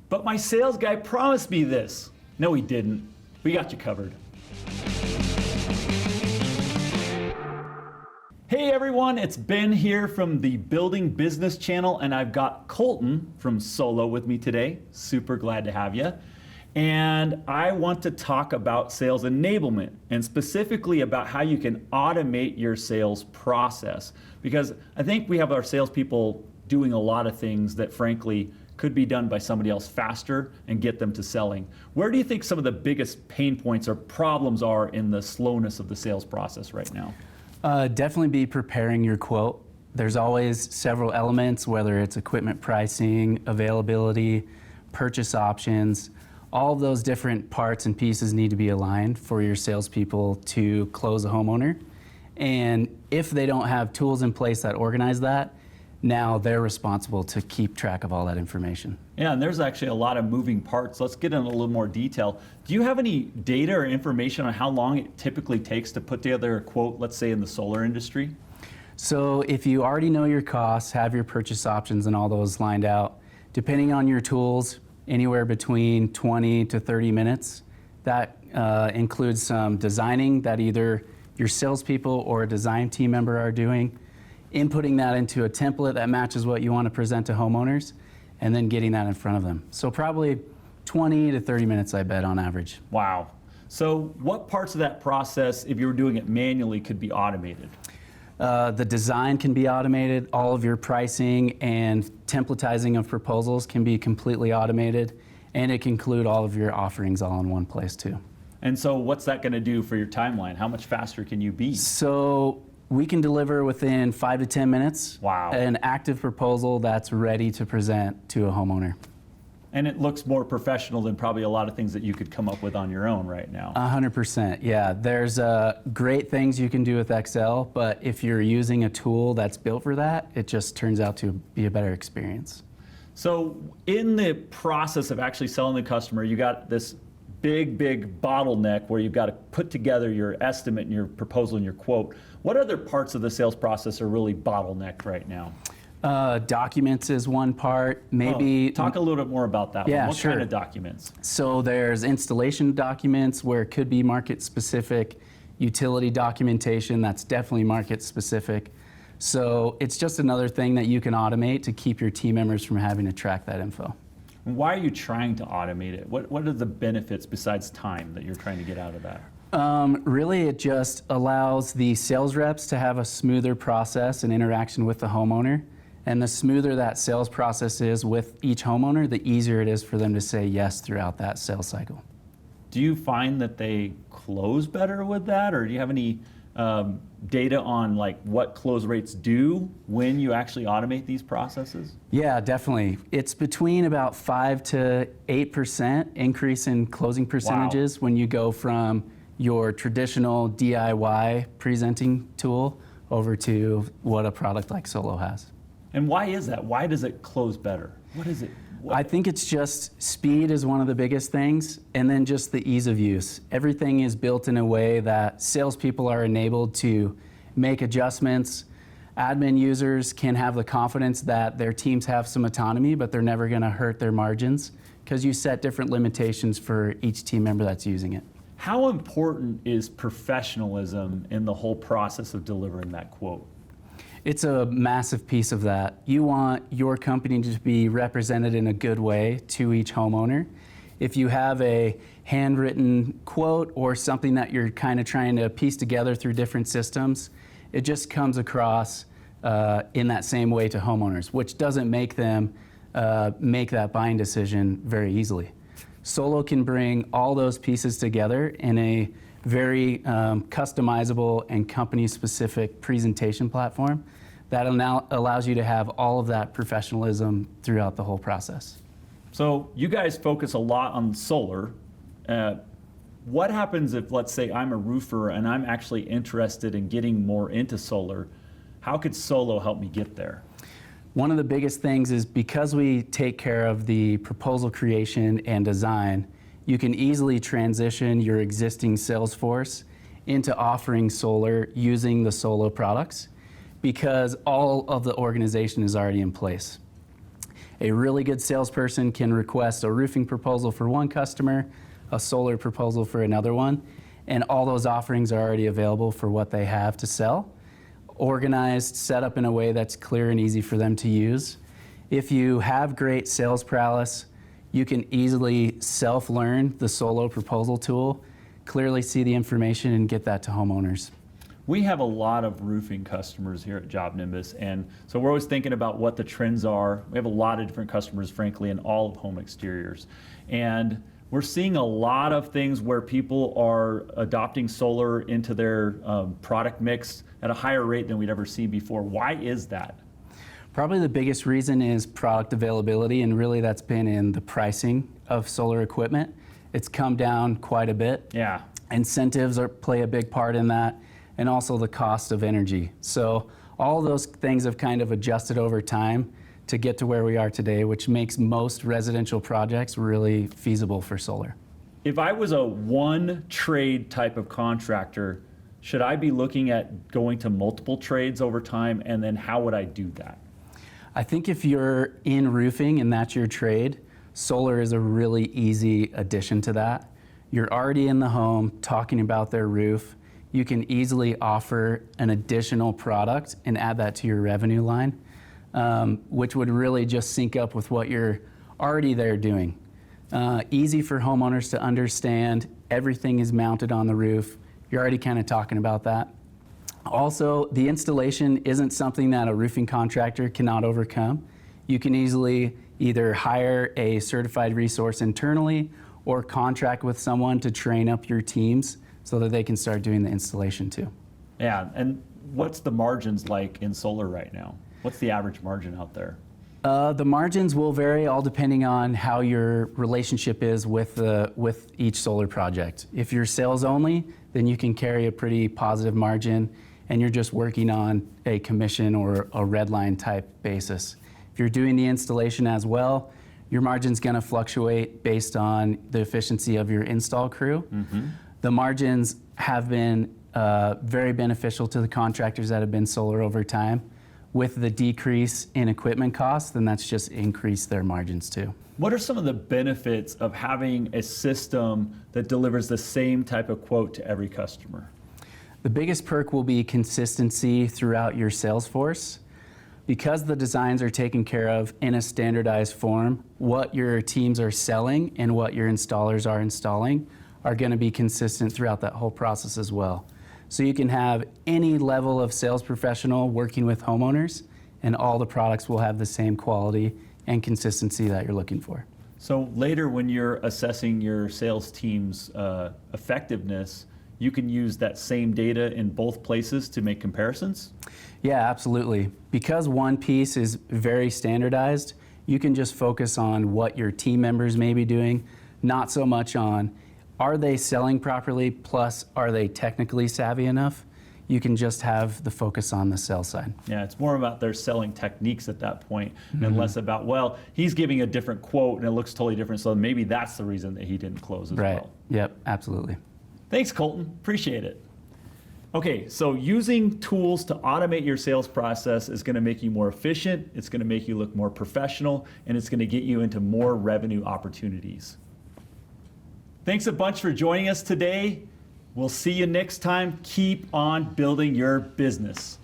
But my sales guy promised me this. No, he didn't. We got you covered. Hey everyone, it's Ben here from the Building Business channel, and I've got Colton from Solo with me today. Super glad to have you. And I want to talk about sales enablement, and specifically about how you can automate your sales process. Because I think we have our salespeople doing a lot of things that frankly could be done by somebody else faster and get them to selling. Where do you think some of the biggest pain points or problems are in the slowness of the sales process right now? Definitely be preparing your quote. There's always several elements, whether it's equipment pricing, availability, purchase options. All of those different parts and pieces need to be aligned for your salespeople to close a homeowner. And if they don't have tools in place that organize that, now they're responsible to keep track of all that information. Yeah, and there's actually a lot of moving parts. Let's get into a little more detail. Do you have any data or information on how long it typically takes to put together a quote, let's say in the solar industry? So if you already know your costs, have your purchase options and all those lined out, depending on your tools, anywhere between 20 to 30 minutes. That includes some designing that either your salespeople or a design team member are doing, inputting that into a template that matches what you want to present to homeowners, and then getting that in front of them. So probably 20 to 30 minutes, I bet, on average. Wow. So what parts of that process, if you were doing it manually, could be automated? The design can be automated. All of your pricing and templatizing of proposals can be completely automated, and it can include all of your offerings all in one place too. And so what's that going to do for your timeline? How much faster can you be? So we can deliver within 5 to 10 minutes. Wow. An active proposal that's ready to present to a homeowner. And it looks more professional than probably a lot of things that you could come up with on your own right now. 100%, yeah. There's great things you can do with Excel, but if you're using a tool that's built for that, it just turns out to be a better experience. So in the process of actually selling the customer, you got this big bottleneck where you've got to put together your estimate and your proposal and your quote. What other parts of the sales process are really bottlenecked right now? Documents is one part. Maybe talk a little bit more about that yeah, one. What sure. kind of documents? So there's installation documents where it could be market specific, utility documentation that's definitely market specific. So it's just another thing that you can automate to keep your team members from having to track that info. Why are you trying to automate it? What are the benefits besides time that you're trying to get out of that? Really, it just allows the sales reps to have a smoother process and interaction with the homeowner. And the smoother that sales process is with each homeowner, the easier it is for them to say yes throughout that sales cycle. Do you find that they close better with that, or do you have any data on like what close rates do when you actually automate these processes? Yeah, definitely. It's between about 5 to 8% increase in closing percentages. Wow. When you go from your traditional DIY presenting tool over to what a product like Solo has. And why is that? Why does it close better? What is it? I think it's just speed is one of the biggest things, and then just the ease of use. Everything is built in a way that salespeople are enabled to make adjustments. Admin users can have the confidence that their teams have some autonomy, but they're never going to hurt their margins because you set different limitations for each team member that's using it. How important is professionalism in the whole process of delivering that quote? It's a massive piece of that. You want your company to be represented in a good way to each homeowner. If you have a handwritten quote or something that you're kind of trying to piece together through different systems, it just comes across in that same way to homeowners, which doesn't make them make that buying decision very easily. Solo can bring all those pieces together in a very customizable and company-specific presentation platform that now allows you to have all of that professionalism throughout the whole process. So you guys focus a lot on solar. What happens if, let's say, I'm a roofer and I'm actually interested in getting more into solar? How could Solo help me get there? One of the biggest things is because we take care of the proposal creation and design, you can easily transition your existing sales force into offering solar using the Solo products because all of the organization is already in place. A really good salesperson can request a roofing proposal for one customer, a solar proposal for another one, and all those offerings are already available for what they have to sell, organized, set up in a way that's clear and easy for them to use. If you have great sales prowess, you can easily self-learn the solo proposal tool, clearly see the information, and get that to homeowners. We have a lot of roofing customers here at JobNimbus, and so we're always thinking about what the trends are. We have a lot of different customers, frankly, in all of home exteriors. And we're seeing a lot of things where people are adopting solar into their product mix at a higher rate than we'd ever seen before. Why is that? Probably the biggest reason is product availability, and really that's been in the pricing of solar equipment. It's come down quite a bit. Yeah. Incentives play a big part in that, and also the cost of energy. So all those things have kind of adjusted over time to get to where we are today, which makes most residential projects really feasible for solar. If I was a one trade type of contractor, should I be looking at going to multiple trades over time, and then how would I do that? I think if you're in roofing and that's your trade, solar is a really easy addition to that. You're already in the home talking about their roof. You can easily offer an additional product and add that to your revenue line, which would really just sync up with what you're already there doing. Easy for homeowners to understand. Everything is mounted on the roof. You're already kind of talking about that. Also, the installation isn't something that a roofing contractor cannot overcome. You can easily either hire a certified resource internally or contract with someone to train up your teams so that they can start doing the installation too. Yeah, and what's the margins like in solar right now? What's the average margin out there? The margins will vary all depending on how your relationship is with each solar project. If you're sales only, then you can carry a pretty positive margin and you're just working on a commission or a red line type basis. If you're doing the installation as well, your margin's gonna fluctuate based on the efficiency of your install crew. Mm-hmm. The margins have been very beneficial to the contractors that have been solar over time. With the decrease in equipment costs, then that's just increased their margins too. What are some of the benefits of having a system that delivers the same type of quote to every customer? The biggest perk will be consistency throughout your sales force. Because the designs are taken care of in a standardized form, what your teams are selling and what your installers are installing are going to be consistent throughout that whole process as well. So you can have any level of sales professional working with homeowners, and all the products will have the same quality and consistency that you're looking for. So later when you're assessing your sales team's effectiveness, you can use that same data in both places to make comparisons? Yeah, absolutely. Because one piece is very standardized, you can just focus on what your team members may be doing, not so much on are they selling properly, plus are they technically savvy enough? You can just have the focus on the sales side. Yeah, it's more about their selling techniques at that point, and less about, well, he's giving a different quote and it looks totally different, so maybe that's the reason that he didn't close as well. Yep, absolutely. Thanks, Colton. Appreciate it. Okay, so using tools to automate your sales process is going to make you more efficient, it's going to make you look more professional, and it's going to get you into more revenue opportunities. Thanks a bunch for joining us today. We'll see you next time. Keep on building your business.